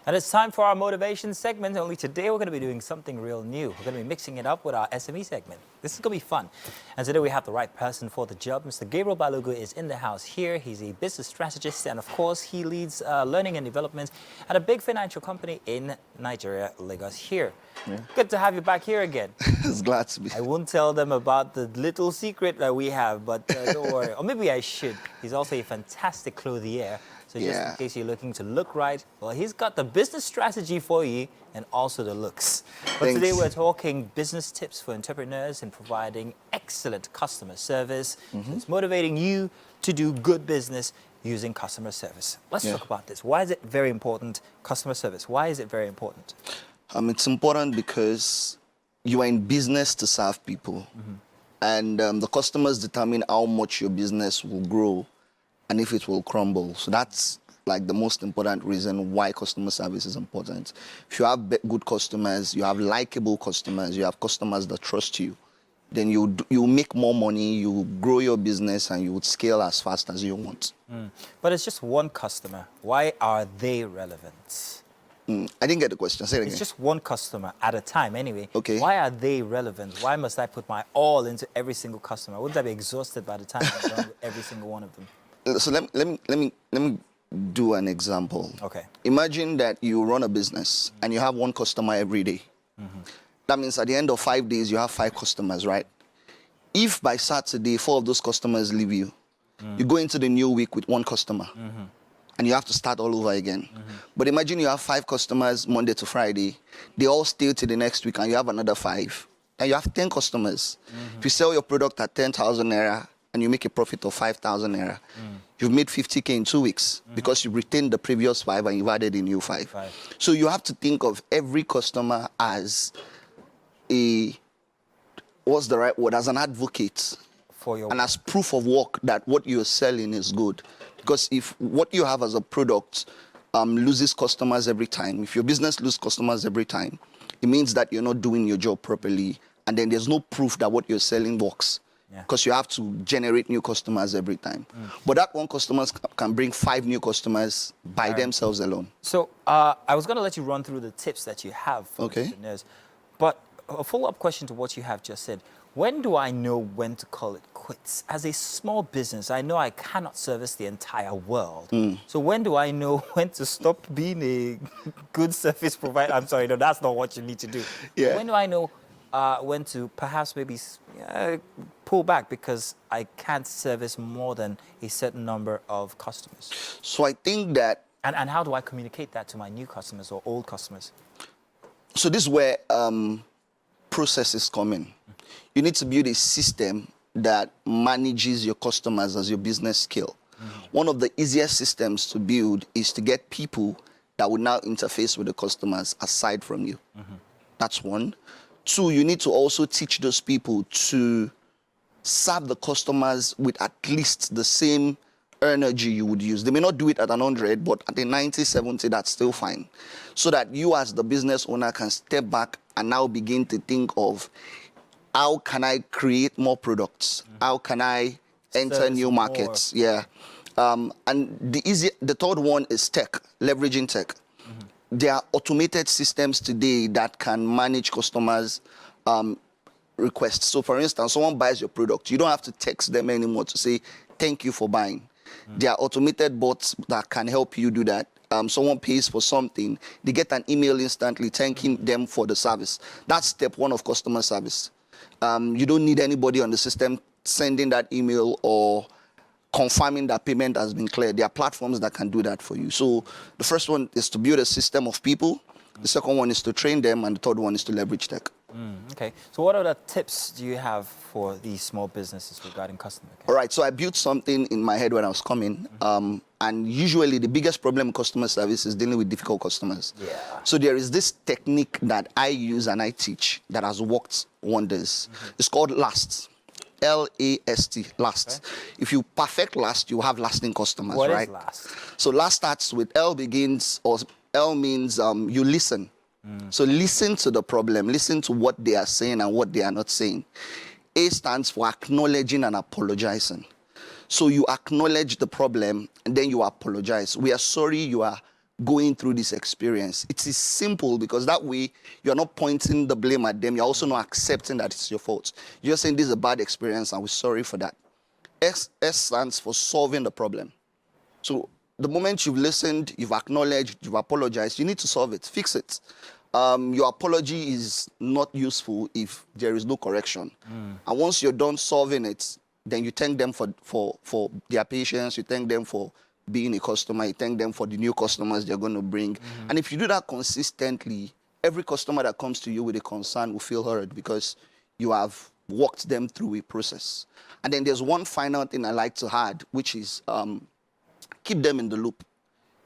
And it's time for our motivation segment. Only today we're going to be doing something real new. We're going to be mixing it up with our SME segment. This is going to be fun. And today we have the right person for the job. Mr. Gabriel Balogu is in the house here. He's a business strategist, and of course he leads learning and development at a big financial company in Nigeria, Lagos here. Yeah. Good to have you back here again. It's glad to be. I won't tell them about the little secret that we have, but don't worry. Or maybe I should. He's also a fantastic clothier. So just in case you're looking to look right, well, he's got the business strategy for you and also the looks. But today we're talking business tips for entrepreneurs and providing excellent customer service. It's motivating you to do good business using customer service. Let's talk about this. Why is it very important, customer service? Why is it very important? It's important because you are in business to serve people. And the customers determine how much your business will grow and if it will crumble. So that's like the most important reason why customer service is important. If you have good customers, you have likable customers, you have customers that trust you, then you make more money, you grow your business, and you would scale as fast as you want. But it's just one customer. Why are they relevant? I didn't get the question. Say it again. It's just one customer at a time anyway. Okay. Why are they relevant? Why must I put my all into every single customer? Wouldn't I be exhausted by the time I'm done with every single one of them? So let me do an example. Okay. Imagine that you run a business and you have one customer every day. That means at the end of 5 days, you have 5 customers, right? If by Saturday, 4 of those customers leave you, you go into the new week with 1 customer. And you have to start all over again. But imagine you have 5 customers Monday to Friday. They all stay till the next week and you have another 5. And you have 10 customers. If you sell your product at 10,000 naira and you make a profit of 5,000 naira, you've made 50K in 2 weeks because you retained the previous 5 and you've added a new 5. So you have to think of every customer as what's the right word? As an advocate. For your and as proof of work that what you're selling is good. Because if what you have as a product loses customers every time, if your business loses customers every time, it means that you're not doing your job properly. And then there's no proof that what you're selling works. Because you have to generate new customers every time. But that one customer can bring 5 new customers by themselves alone. So I was going to let you run through the tips that you have for entrepreneurs. But a follow-up question to what you have just said. When do I know when to call it quits? As a small business, I know I cannot service the entire world. So when do I know when to stop being a good service provider? I'm sorry, no, that's not what you need to do. When do I know when to perhaps maybe pull back because I can't service more than a certain number of customers? So I think that... And how do I communicate that to my new customers or old customers? So this is where processes come in. You need to build a system that manages your customers as your business scale. One of the easiest systems to build is to get people that will now interface with the customers aside from you. That's one. 2, you need to also teach those people to serve the customers with at least the same energy you would use. They may not do it at 100, but at a 90, 70, that's still fine. So that you as the business owner can step back and now begin to think of, how can I create more products? How can I enter new markets? And the third one is tech, leveraging tech. There are automated systems today that can manage customers' requests. So for instance, someone buys your product. You don't have to text them anymore to say, thank you for buying. There are automated bots that can help you do that. Someone pays for something, they get an email instantly thanking them for the service. That's step 1 of customer service. You don't need anybody on the system sending that email or confirming that payment has been cleared. There are platforms that can do that for you. So the first one is to build a system of people. The second one is to train them. And the third one is to leverage tech. Okay. So what other tips do you have for these small businesses regarding customer care? All right. So I built something in my head when I was coming. And usually the biggest problem in customer service is dealing with difficult customers. So there is this technique that I use and I teach that has worked wonders. It's called LAST. L-A-S-T, last. If you perfect last, you have lasting customers, what right? What is last? So last starts with L begins, or L means you listen. So listen to the problem, listen to what they are saying and what they are not saying. A stands for acknowledging and apologizing. So you acknowledge the problem and then you apologize. We are sorry you are going through this experience. It is simple because that way you're not pointing the blame at them. You're also not accepting that it's your fault. You're saying this is a bad experience and we're sorry for that. S stands for solving the problem. So the moment you've listened, you've acknowledged, you've apologized, you need to solve it, fix it. Your apology is not useful if there is no correction. And once you're done solving it, then you thank them for their patience, you thank them for being a customer, you thank them for the new customers they're going to bring. And if you do that consistently, every customer that comes to you with a concern will feel heard because you have walked them through a process. And then there's one final thing I like to add, which is keep them in the loop.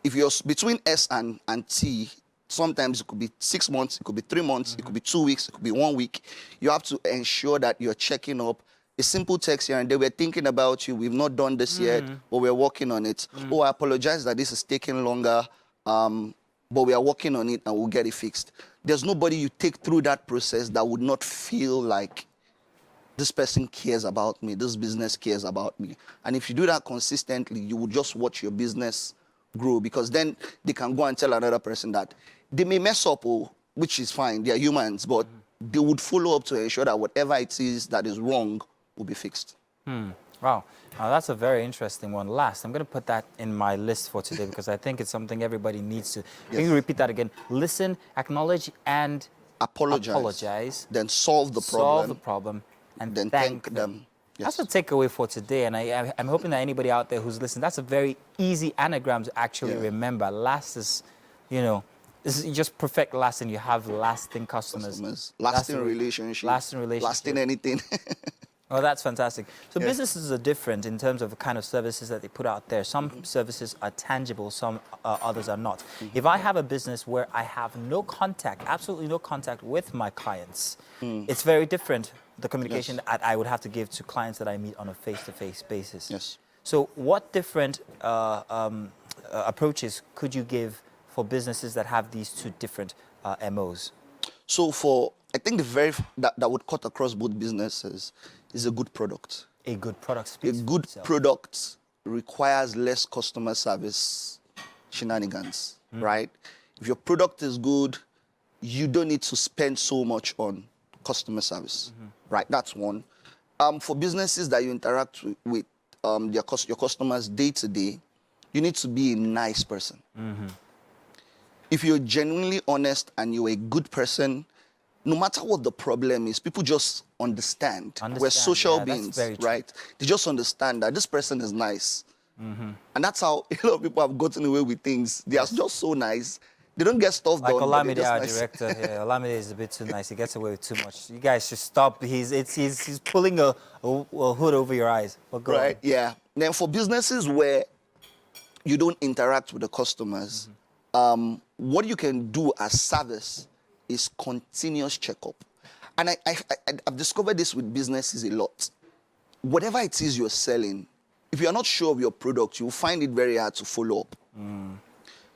If you're between S and T, sometimes it could be 6 months, it could be 3 months, it could be 2 weeks, it could be 1 week. You have to ensure that you're checking up. A simple text here and there, we're thinking about you, we've not done this yet, but we're working on it. Oh, I apologize that this is taking longer, but we are working on it and we'll get it fixed. There's nobody you take through that process that would not feel like this person cares about me, this business cares about me. And if you do that consistently, you will just watch your business grow, because then they can go and tell another person that they may mess up, which is fine, they're humans, but they would follow up to ensure that whatever it is that is wrong will be fixed. Wow, that's a very interesting one. Last, I'm going to put that in my list for today because I think it's something everybody needs to. Can you repeat that again? Listen, acknowledge, and apologize. Then solve the problem. And then thank them. Yes. That's a takeaway for today, and I'm hoping that anybody out there who's listening, that's a very easy anagram to actually remember. Last is, you just perfect last, and you have lasting customers. Lasting relationships. Lasting anything. Oh, that's fantastic. So businesses are different in terms of the kind of services that they put out there. Some services are tangible, some others are not. If I have a business where I have no contact, absolutely no contact with my clients, it's very different, the communication that I would have to give to clients that I meet on a face-to-face basis. Yes. So what different approaches could you give for businesses that have these two different MOs? So I think that would cut across both businesses is a good product. A good product. A good product requires less customer service shenanigans, right? If your product is good, you don't need to spend so much on customer service, right? That's one. For businesses that you interact with your customers day to day, you need to be a nice person. If you're genuinely honest and you're a good person, no matter what the problem is, people just understand. We're social beings, right? They just understand that this person is nice. And that's how a lot of people have gotten away with things. They are just so nice. They don't get stuff done. Like Olamide, our director here. Olamide is a bit too nice. He gets away with too much. You guys should stop. He's pulling a hood over your eyes. But go on. Yeah. Then for businesses where you don't interact with the customers, what you can do as service is continuous checkup. And I've discovered this with businesses a lot. Whatever it is you're selling, if you're not sure of your product, you'll find it very hard to follow up.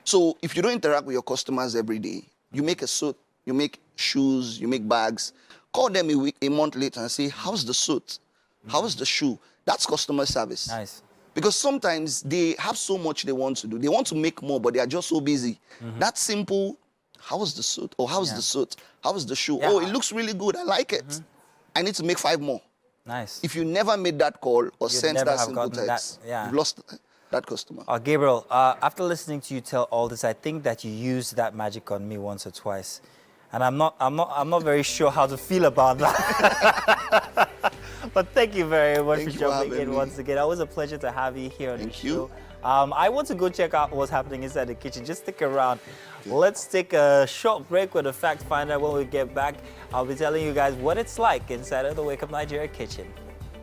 So if you don't interact with your customers every day, you make a suit, you make shoes, you make bags, call them a month later and say, how's the suit? How's the shoe? That's customer service. Nice. Because sometimes they have so much they want to do. They want to make more, but they are just so busy. That simple, how is the suit? Or how is the suit? How is the shoe? Oh, it looks really good. I like it. I need to make 5 more. Nice. If you never made that call or sent that simple text, you've lost that customer. Gabriel, after listening to you tell all this, I think that you used that magic on me once or twice, and I'm not very sure how to feel about that. But thank you very much for jumping in once again. It was a pleasure to have you here on the show. I want to go check out what's happening inside the kitchen. Just stick around. Let's take a short break with a fact finder. When we get back, I'll be telling you guys what it's like inside of the Wake Up Nigeria kitchen.